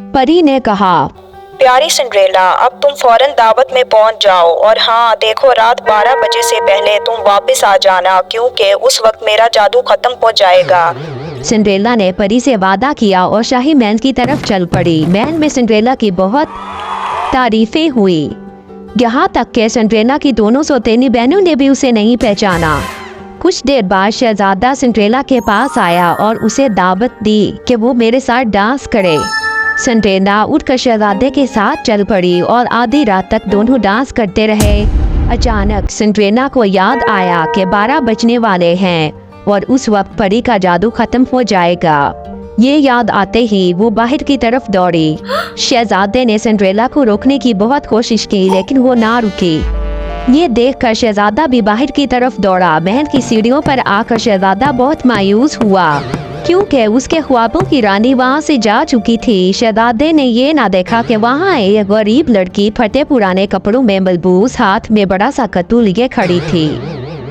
परी ने कहा। प्यारी सिंड्रेला, अब तुम फौरन दावत में पहुंच जाओ और हाँ देखो, रात 12 बजे से पहले तुम वापस आ जाना, क्योंकि उस वक्त मेरा जादू खत्म हो जाएगा। सिंड्रेला ने परी से वादा किया और शाही महल की तरफ चल पड़ी। महल में सिंड्रेला की बहुत तारीफें हुई, यहाँ तक कि सिंड्रेला की दोनों सौतेनी बहनों ने भी उसे नहीं पहचाना। कुछ देर बाद शहजादा सिंड्रेला के पास आया और उसे दावत दी कि वो मेरे साथ डांस करे। सिंड्रेला उठकर शहजादे के साथ चल पड़ी और आधी रात तक दोनों डांस करते रहे। अचानक सिंड्रेला को याद आया कि 12 बजने वाले हैं और उस वक्त परी का जादू खत्म हो जाएगा। ये याद आते ही वो बाहर की तरफ दौड़ी। शहजादे ने सिंड्रेला को रोकने की बहुत कोशिश की, लेकिन वो ना रुकी। ये देखकर शहजादा भी बाहर की तरफ दौड़ा। महल की सीढ़ियों पर आकर शहजादा बहुत मायूस हुआ, क्योंकि उसके ख्वाबों की रानी वहाँ से जा चुकी थी। शहजादे ने ये ना देखा कि वहाँ एक गरीब लड़की फटे पुराने कपड़ों में मलबूस, हाथ में बड़ा सा कत्तू लिए खड़ी थी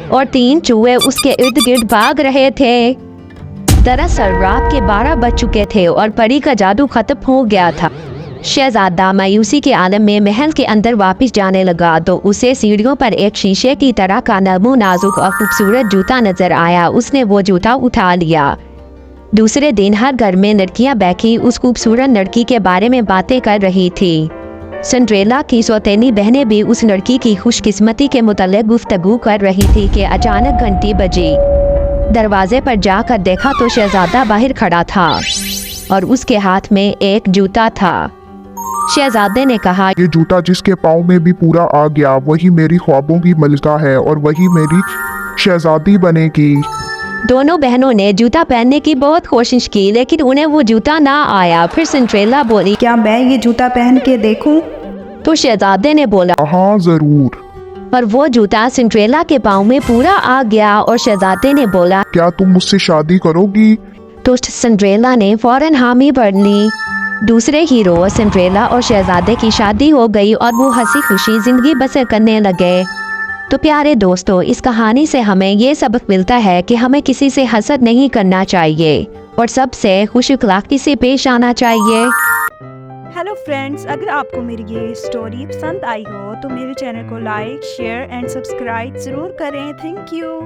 और 3 चूहे उसके इर्द गिर्द भाग रहे थे। दरअसल रात के 12 बज चुके थे और परी का जादू खत्म हो गया था। शहजादा मायूसी के आलम में महल के अंदर वापस जाने लगा तो उसे सीढ़ियों पर एक शीशे की तरह का नरमो नाजुक और खूबसूरत जूता नजर आया। उसने वो जूता उठा लिया। दूसरे दिन हर घर में लड़कियां बैठी उस खूबसूरत लड़की के बारे में बातें कर रही थी। सिंड्रेला की सौतेनी बहनें भी उस लड़की की खुशकिस्मती के मुतालिक गुफ्तगू कर रही थी कि अचानक घंटी बजी। दरवाजे पर जाकर देखा तो शहजादा बाहर खड़ा था और उसके हाथ में एक जूता था। शहजादे ने कहा, ये जूता जिसके पाँव में भी पूरा आ गया, वही मेरी ख्वाबों की मलिका है और वही मेरी शहजादी बनेगी। दोनों बहनों ने जूता पहनने की बहुत कोशिश की, लेकिन उन्हें वो जूता ना आया। फिर सिंड्रेला बोली, क्या मैं ये जूता पहन के देखूं? तो शहजादे ने बोला, हाँ जरूर। और वो जूता सिंड्रेला के पाँव में पूरा आ गया और शहजादे ने बोला, क्या तुम मुझसे शादी करोगी? तो सिंड्रेला ने फौरन हामी भर ली। दूसरे ही रोज सिंड्रेला और शहजादे की शादी हो गई और वो हंसी खुशी जिंदगी बसर करने लगे। तो प्यारे दोस्तों, इस कहानी से हमें ये सबक मिलता है कि हमें किसी से हसद नहीं करना चाहिए और सबसे खुश अखलाकी से पेश आना चाहिए। हेलो फ्रेंड्स, अगर आपको मेरी ये स्टोरी पसंद आई हो तो मेरे चैनल को लाइक, शेयर एंड सब्सक्राइब ज़रूर करें। Thank you.